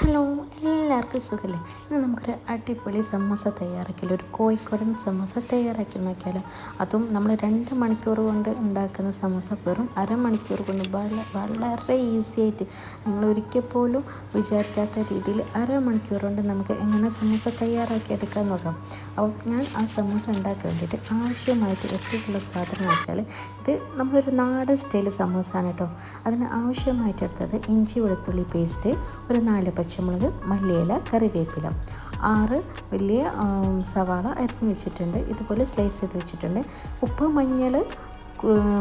Hello, എല്ലാവർക്കും സുഖമല്ലേ? ഇന്ന് നമുക്കൊരു അടിപൊളി സമൂസ തയ്യാറാക്കിയാലോ, ഒരു കോഴിക്കോടൻ സമൂസ തയ്യാറാക്കി നോക്കിയാലോ. അതും നമ്മൾ 2 മണിക്കൂർ കൊണ്ട് ഉണ്ടാക്കുന്ന സമൂസ വെറും അരമണിക്കൂർ കൊണ്ട് വളരെ ഈസി ആയിട്ട് നിങ്ങൾ ഒരിക്കൽ പോലും വിചാരിക്കാത്ത രീതിയിൽ അരമണിക്കൂർ കൊണ്ട് നമുക്ക് എങ്ങനെ സമൂസ തയ്യാറാക്കി എടുക്കാൻ നോക്കാം. അപ്പോൾ ഞാൻ ആ സമൂസ ഉണ്ടാക്കാൻ വേണ്ടിയിട്ട് ആവശ്യമായിട്ട് എടുത്തിട്ടുള്ള സാധനം വെച്ചാൽ ഇത് നമ്മളൊരു നാടൻ സ്റ്റൈൽ സമൂസയാണ് കേട്ടോ. അതിന് ആവശ്യമായിട്ട് എടുത്തത് ഇഞ്ചി വെളുത്തുള്ളി പേസ്റ്റ്, ഒരു 4 പച്ചമുളക്, മല്ലിയില, കറിവേപ്പില, 6 വലിയ സവാള അരിഞ്ഞ് വെച്ചിട്ടുണ്ട്, ഇതുപോലെ സ്ലൈസ് ചെയ്ത് വെച്ചിട്ടുണ്ട്. ഉപ്പ്, മഞ്ഞൾ,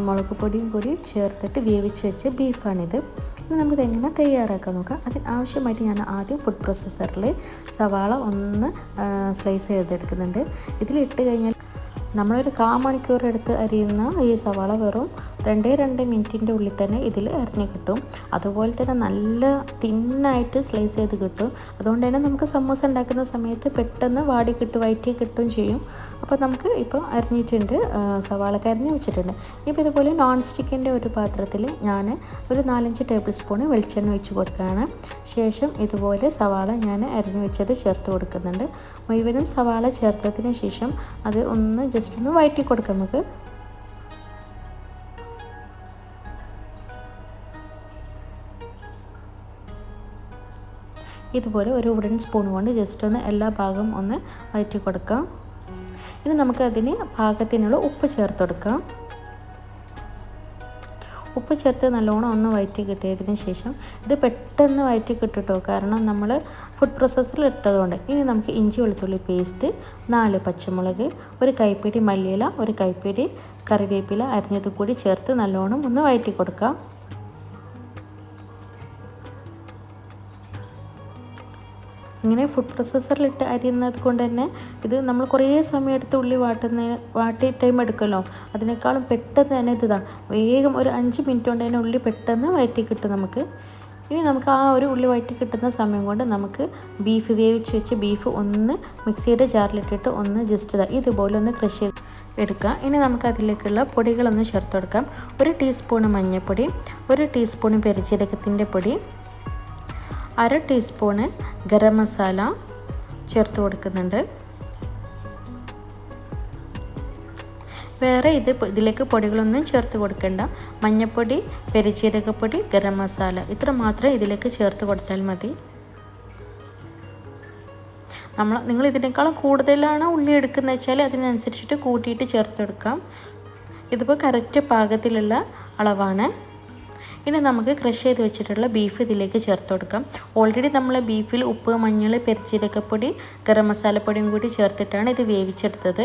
മുളക് പൊടിയും കൂടി ചേർത്തിട്ട് വേവിച്ച് വെച്ച ബീഫാണിത്. ഇനി നമുക്കിത് എങ്ങനെ തയ്യാറാക്കാൻ നോക്കാം. അതിന് ആവശ്യമായിട്ട് ഞാൻ ആദ്യം ഫുഡ് പ്രോസസ്സറിൽ സവാള ഒന്ന് സ്ലൈസ് ചെയ്തെടുക്കുന്നുണ്ട്. ഇതിലിട്ട് കഴിഞ്ഞാൽ നമ്മളൊരു 1/4 മണിക്കൂർ എടുത്ത് അരിയുന്ന ഈ സവാള വെറും 2 മിനിറ്റിൻ്റെ ഉള്ളിൽ തന്നെ ഇതിൽ അരിഞ്ഞ് കിട്ടും. അതുപോലെ തന്നെ നല്ല തിന്നായിട്ട് സ്ലൈസ് ചെയ്ത് കിട്ടും. അതുകൊണ്ട് തന്നെ നമുക്ക് സമൂസ ഉണ്ടാക്കുന്ന സമയത്ത് പെട്ടെന്ന് വാടി കിട്ടും, വയറ്റി കിട്ടും ചെയ്യും. അപ്പോൾ നമുക്ക് ഇപ്പോൾ അരിഞ്ഞിട്ടുണ്ട്, സവാളക്ക് അരിഞ്ഞ് വെച്ചിട്ടുണ്ട്. ഇപ്പോൾ ഇതുപോലെ നോൺ സ്റ്റിക്കിൻ്റെ ഒരു പാത്രത്തിൽ ഞാൻ ഒരു 4-5 ടേബിൾ സ്പൂൺ വെളിച്ചെണ്ണ ഒഴിച്ച് കൊടുക്കുകയാണ്. ശേഷം ഇതുപോലെ സവാള ഞാൻ അരിഞ്ഞ് വെച്ചത് ചേർത്ത് കൊടുക്കുന്നുണ്ട്. മുഴുവനും സവാള ചേർത്തതിന് ശേഷം അത് ജസ്റ്റ് ഒന്ന് വഴറ്റി കൊടുക്കാം നമുക്ക്. ഇതുപോലെ ഒരു വുഡൻ സ്പൂൺ കൊണ്ട് ജസ്റ്റ് ഒന്ന് എല്ലാ ഭാഗവും ഒന്ന് വഴറ്റി കൊടുക്കാം. ഇനി നമുക്ക് അതിന് പാകത്തിനുള്ള ഉപ്പ് ചേർത്ത് കൊടുക്കാം. ഉപ്പ് ചേർത്ത് നല്ലോണം ഒന്ന് വഴറ്റി കിട്ടിയതിന് ശേഷം ഇത് പെട്ടെന്ന് വഴറ്റി കിട്ടുട്ടോ, കാരണം നമ്മൾ ഫുഡ് പ്രോസസ്സറിൽ ഇട്ടതുകൊണ്ട്. ഇനി നമുക്ക് ഇഞ്ചി വെളുത്തുള്ളി പേസ്റ്റ്, 4 പച്ചമുളക്, ഒരു കൈപ്പിടി മല്ലിയില, ഒരു കൈപ്പിടി കറിവേപ്പില അരിഞ്ഞതും കൂടി ചേർത്ത് നല്ലോണം ഒന്ന് വഴറ്റി കൊടുക്കാം. ഇങ്ങനെ ഫുഡ് പ്രോസസ്സറിലിട്ട് അരിയുന്നത് കൊണ്ട് തന്നെ ഇത് നമ്മൾ കുറേ സമയം എടുത്ത് ഉള്ളി വാട്ടി ടൈം എടുക്കുമല്ലോ, അതിനേക്കാളും പെട്ടെന്ന് തന്നെ വേഗം ഒരു 5 മിനിറ്റ് കൊണ്ട് തന്നെ ഉള്ളി പെട്ടെന്ന് വഴറ്റി കിട്ടും നമുക്ക്. ഇനി നമുക്ക് ആ ഒരു ഉള്ളി വഴറ്റി കിട്ടുന്ന സമയം കൊണ്ട് നമുക്ക് ബീഫ് വേവിച്ച് വെച്ച് ബീഫ് ഒന്ന് മിക്സിയുടെ ജാറിലിട്ടിട്ട് ഒന്ന് ജസ്റ്റ് ഇതുപോലെ ഒന്ന് ക്രഷ് ചെയ്ത് എടുക്കുക. ഇനി നമുക്ക് അതിലേക്കുള്ള പൊടികളൊന്ന് ചേർത്ത് കൊടുക്കാം. 1 ടീസ്പൂൺ മഞ്ഞൾപ്പൊടി, 1 ടീസ്പൂൺ പെരുംജീരകത്തിൻ്റെ പൊടി, 1/2 ടീസ്പൂണ് ഗരം മസാല ചേർത്ത് കൊടുക്കുന്നുണ്ട്. വേറെ ഇതിലേക്ക് പൊടികളൊന്നും ചേർത്ത് കൊടുക്കേണ്ട. മഞ്ഞൾപ്പൊടി, പെരുംജീരകപ്പൊടി, ഗരം മസാല ഇത്ര മാത്രമേ ഇതിലേക്ക് ചേർത്ത് കൊടുത്താൽ മതി. നിങ്ങൾ ഇതിനേക്കാളും കൂടുതലാണ് ഉള്ളി എടുക്കുന്നത് വെച്ചാൽ അതിനനുസരിച്ചിട്ട് കൂട്ടിയിട്ട് ചേർത്ത് കൊടുക്കാം. ഇതിപ്പോൾ കറക്റ്റ് പാകത്തിലുള്ള അളവാണ്. ഇനി നമുക്ക് ക്രഷ് ചെയ്ത് വെച്ചിട്ടുള്ള ബീഫ് ഇതിലേക്ക് ചേർത്ത് കൊടുക്കാം. ഓൾറെഡി നമ്മൾ ബീഫിൽ ഉപ്പ്, മഞ്ഞൾ, പെരുംജീരകപ്പൊടി, ഗരം മസാലപ്പൊടിയും കൂടി ചേർത്തിട്ടാണ് ഇത് വേവിച്ചെടുത്തത്.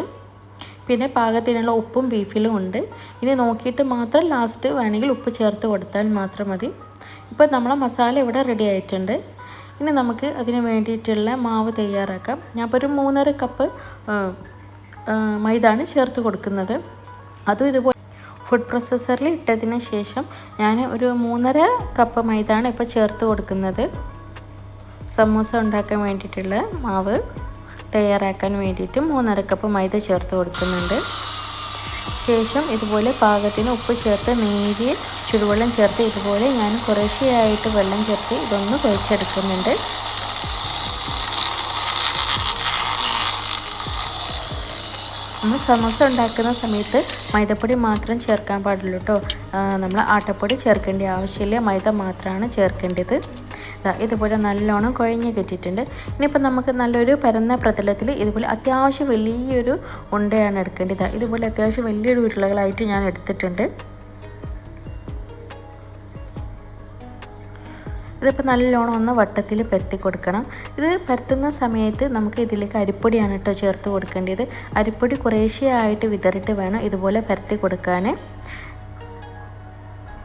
പിന്നെ പാകത്തിനുള്ള ഉപ്പും ബീഫിലും ഉണ്ട്. ഇനി നോക്കിയിട്ട് മാത്രം ലാസ്റ്റ് വേണമെങ്കിൽ ഉപ്പ് ചേർത്ത് കൊടുത്താൽ മാത്രം മതി. ഇപ്പോൾ നമ്മളെ മസാല ഇവിടെ റെഡി ആയിട്ടുണ്ട്. ഇനി നമുക്ക് അതിന് വേണ്ടിയിട്ടുള്ള മാവ് തയ്യാറാക്കാം. ഞാൻ ഇപ്പോൾ ഒരു 3.5 കപ്പ് മൈദാണ് ചേർത്ത് കൊടുക്കുന്നത്. അതും ഇതുപോലെ ഫുഡ് പ്രോസസ്സറിൽ ഇട്ടതിന് ശേഷം ഞാൻ ഒരു 3.5 കപ്പ് മൈദാണ് ഇപ്പോൾ ചേർത്ത് കൊടുക്കുന്നത്. സമൂസ ഉണ്ടാക്കാൻ വേണ്ടിയിട്ടുള്ള മാവ് തയ്യാറാക്കാൻ വേണ്ടിയിട്ട് 3.5 കപ്പ് മൈദ ചേർത്ത് കൊടുക്കുന്നുണ്ട്. ശേഷം ഇതുപോലെ പാകത്തിന് ഉപ്പ് ചേർത്ത് നേരിയ ചുടുവെള്ളം ചേർത്ത് ഇതുപോലെ ഞാൻ കുറേശ്ശെയായിട്ട് വെള്ളം ചേർത്ത് ഇതൊന്ന് കുഴച്ചെടുക്കുന്നുണ്ട്. നമ്മൾ സമൂസ ഉണ്ടാക്കുന്ന സമയത്ത് മൈദപ്പൊടി മാത്രം ചേർക്കാൻ പാടുള്ളൂ കേട്ടോ. നമ്മൾ ആട്ടപ്പൊടി ചേർക്കേണ്ട ആവശ്യമില്ല, മൈദ മാത്രമാണ് ചേർക്കേണ്ടത്. ഇതുപോലെ നല്ലോണം കുഴഞ്ഞ് കിട്ടിയിട്ടുണ്ട്. ഇനിയിപ്പോൾ നമുക്ക് നല്ലൊരു പരന്ന പ്രതലത്തിൽ ഇതുപോലെ അത്യാവശ്യം വലിയൊരു ഉണ്ടയാണ് എടുക്കേണ്ടത്. ഇതുപോലെ അത്യാവശ്യം വലിയൊരു ഉരുളകളായിട്ട് ഞാൻ എടുത്തിട്ടുണ്ട്. ഇതിപ്പോൾ നല്ലോണം ഒന്ന് വട്ടത്തിൽ പരത്തി കൊടുക്കണം. ഇത് പരത്തുന്ന സമയത്ത് നമുക്ക് ഇതിലേക്ക് അരിപ്പൊടിയാണ് കേട്ടോ ചേർത്ത് കൊടുക്കേണ്ടത്. അരിപ്പൊടി കുറേശ്ശെയായിട്ട് വിതറിയിട്ട് വേണം ഇതുപോലെ പരത്തി കൊടുക്കാൻ.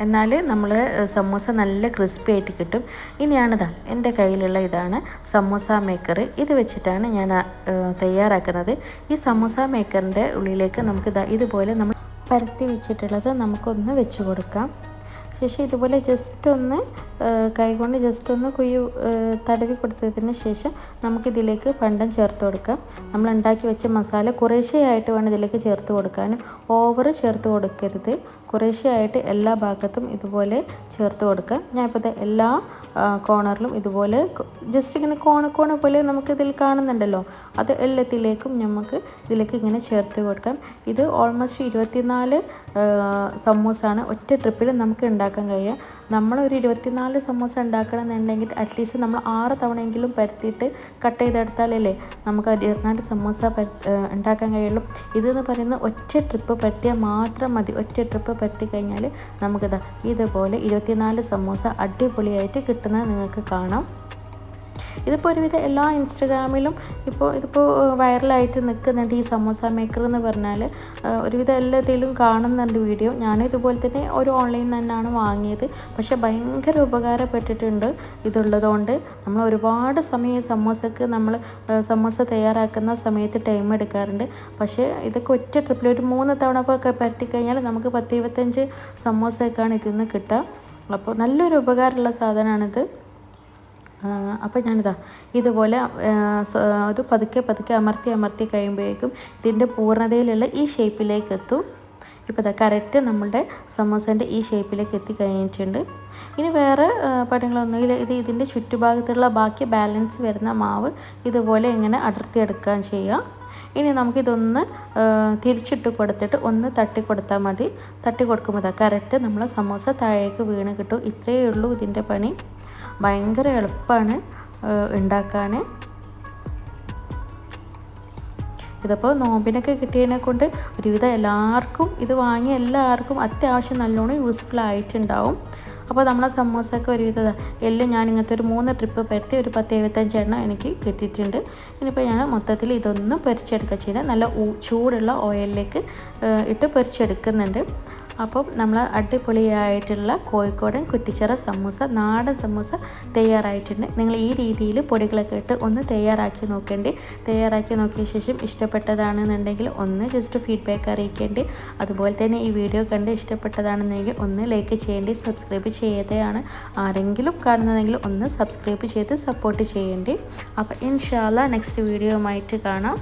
എന്നാൽ നമ്മൾ സമൂസ നല്ല ക്രിസ്പി ആയിട്ട് കിട്ടും. ഇനിയാണിതാ എൻ്റെ കയ്യിലുള്ള ഇതാണ് സമൂസ മേക്കർ. ഇത് വെച്ചിട്ടാണ് ഞാൻ തയ്യാറാക്കുന്നത്. ഈ സമൂസ മേക്കറിൻ്റെ ഉള്ളിലേക്ക് നമുക്ക് ഇതുപോലെ നമ്മൾ പരത്തി വെച്ചിട്ടുള്ളത് നമുക്കൊന്ന് വെച്ച് കൊടുക്കാം. ശേഷം ഇതുപോലെ ജസ്റ്റ് ഒന്ന് കൈകൊണ്ട് ജസ്റ്റ് ഒന്ന് തടവി കൊടുത്തതിന് ശേഷം നമുക്കിതിലേക്ക് പണ്ടം ചേർത്ത് കൊടുക്കാം. നമ്മൾ ഉണ്ടാക്കി വെച്ച മസാല കുറേശ്ശെയായിട്ട് വേണം ഇതിലേക്ക് ചേർത്ത് കൊടുക്കാൻ. ഓവർ ചേർത്ത് കൊടുക്കരുത്, കുറേശ്ശെയായിട്ട് എല്ലാ ഭാഗത്തും ഇതുപോലെ ചേർത്ത് കൊടുക്കാം. ഞാൻ ഇപ്പോൾ എല്ലാ കോർണറിലും ഇതുപോലെ ജസ്റ്റ് ഇങ്ങനെ കോണ പോലെ നമുക്ക് ഇതിൽ കാണുന്നുണ്ടല്ലോ, അത് എല്ലാത്തിലേക്കും നമുക്ക് ഇതിലേക്ക് ഇങ്ങനെ ചേർത്ത് കൊടുക്കാം. ഇത് ഓൾമോസ്റ്റ് 24 സമൂസാണ് ഒറ്റ ട്രിപ്പിൽ നമുക്ക് ഉണ്ടാക്കാൻ കഴിയുക. നമ്മളൊരു 24 സമൂസ ഉണ്ടാക്കണമെന്നുണ്ടെങ്കിൽ അറ്റ്ലീസ്റ്റ് നമ്മൾ 6 തവണയെങ്കിലും പരത്തിയിട്ട് കട്ട് ചെയ്തെടുത്താലല്ലേ നമുക്ക് 24 സമൂസ ഉണ്ടാക്കാൻ കഴിയുള്ളൂ. ഇതെന്ന് പറയുന്നത് ഒറ്റ ട്രിപ്പ് പരത്തിയാൽ മാത്രം മതി. ഒറ്റ ട്രിപ്പ് പരത്തി കഴിഞ്ഞാൽ നമുക്കിതാ ഇതുപോലെ 24 സമൂസ അടിപൊളിയായിട്ട് കിട്ടുന്നത് നിങ്ങൾക്ക് കാണാം. ഇതിപ്പോൾ ഒരുവിധം എല്ലാ ഇൻസ്റ്റഗ്രാമിലും ഇതിപ്പോൾ വൈറലായിട്ട് നിൽക്കുന്നുണ്ട് ഈ സമോസ മേക്കർ എന്ന് പറഞ്ഞാൽ. ഒരുവിധം എല്ലാത്തിലും കാണുന്നുണ്ട് വീഡിയോ. ഞാനും ഇതുപോലെ തന്നെ ഒരു ഓൺലൈനിൽ തന്നെയാണ് വാങ്ങിയത്. പക്ഷേ ഭയങ്കര ഉപകാരപ്പെട്ടിട്ടുണ്ട് ഇതുള്ളതുകൊണ്ട്. നമ്മൾ ഒരുപാട് സമയം സമോസക്ക് സമോസ തയ്യാറാക്കുന്ന സമയത്ത് ടൈം എടുക്കാറുണ്ട്. പക്ഷേ ഇതൊക്കെ ഒറ്റ ട്രിപ്പിൽ ഒരു 3 തവണ ഒക്കെ പരത്തി കഴിഞ്ഞാൽ നമുക്ക് 10-25 സമോസയൊക്കെയാണ് ഇതിൽ നിന്ന് കിട്ടുക. അപ്പോൾ നല്ലൊരു ഉപകാരമുള്ള സാധനമാണിത്. അപ്പോൾ ഞാനിതാ ഇതുപോലെ ഒരു പതുക്കെ അമർത്തി കഴിയുമ്പോഴേക്കും ഇതിൻ്റെ പൂർണ്ണതയിലുള്ള ഈ ഷേപ്പിലേക്ക് എത്തും. ഇപ്പോൾ ഇതാ കറക്റ്റ് നമ്മളുടെ സമോസേൻ്റെ ഈ ഷേപ്പിലേക്ക് എത്തി കഴിഞ്ഞിട്ടുണ്ട്. ഇനി വേറെ പടങ്ങളൊന്നുമില്ല. ഇതിൻ്റെ ചുറ്റുഭാഗത്തുള്ള ബാക്കി ബാലൻസ് വരുന്ന മാവ് ഇതുപോലെ ഇങ്ങനെ അടർത്തിയെടുക്കാൻ ചെയ്യാം. ഇനി നമുക്കിതൊന്ന് തിരിച്ചിട്ട് കൊടുത്തിട്ട് ഒന്ന് തട്ടി കൊടുത്താൽ മതി. തട്ടി കൊടുക്കുമ്പോൾ കറക്റ്റ് നമ്മളെ സമോസ താഴേക്ക് വീണ് കിട്ടും. ഇത്രയേ ഉള്ളൂ ഇതിൻ്റെ പണി. ഭയങ്കര എളുപ്പമാണ് ഉണ്ടാക്കാൻ. ഇതിപ്പോൾ നോമ്പിനൊക്കെ കിട്ടിയതിനെ കൊണ്ട് ഒരുവിധം എല്ലാവർക്കും ഇത് വാങ്ങിയ എല്ലാവർക്കും അത്യാവശ്യം നല്ലോണം യൂസ്ഫുൾ ആയിട്ടുണ്ടാവും. അപ്പോൾ നമ്മളെ സമോസയൊക്കെ ഒരുവിധം എല്ലാം ഞാൻ ഇങ്ങനത്തെ ഒരു 3 ട്രിപ്പ് പരത്തി ഒരു 10-75 എണ്ണം എനിക്ക് കിട്ടിയിട്ടുണ്ട്. ഇനിയിപ്പോൾ ഞാൻ മൊത്തത്തിൽ ഇതൊന്ന് പൊരിച്ചെടുക്കുക ചെയ്ത് നല്ല ചൂടുള്ള ഓയിലിലേക്ക് ഇട്ട് പൊരിച്ചെടുക്കുന്നുണ്ട്. അപ്പം നമ്മൾ അടിപൊളിയായിട്ടുള്ള കോഴിക്കോടൻ കുറ്റിച്ചിറ സമൂസ, നാടൻ സമൂസ തയ്യാറായിട്ടുണ്ട്. നിങ്ങൾ ഈ രീതിയിൽ പൊടികളൊക്കെ ഇട്ട് ഒന്ന് തയ്യാറാക്കി നോക്കേണ്ടി. തയ്യാറാക്കി നോക്കിയ ശേഷം ഇഷ്ടപ്പെട്ടതാണെന്നുണ്ടെങ്കിൽ ഒന്ന് ജസ്റ്റ് ഫീഡ്ബാക്ക് അറിയിക്കേണ്ടി. അതുപോലെ തന്നെ ഈ വീഡിയോ കണ്ട് ഇഷ്ടപ്പെട്ടതാണെന്നെങ്കിൽ ഒന്ന് ലൈക്ക് ചെയ്യേണ്ടി. സബ്സ്ക്രൈബ് ചെയ്യാതെയാണ് ആരെങ്കിലും കാണുന്നതെങ്കിൽ ഒന്ന് സബ്സ്ക്രൈബ് ചെയ്ത് സപ്പോർട്ട് ചെയ്യേണ്ടി. അപ്പോൾ ഇൻഷാ അല്ലാഹ് നെക്സ്റ്റ് വീഡിയോയുമായിട്ട് കാണാം.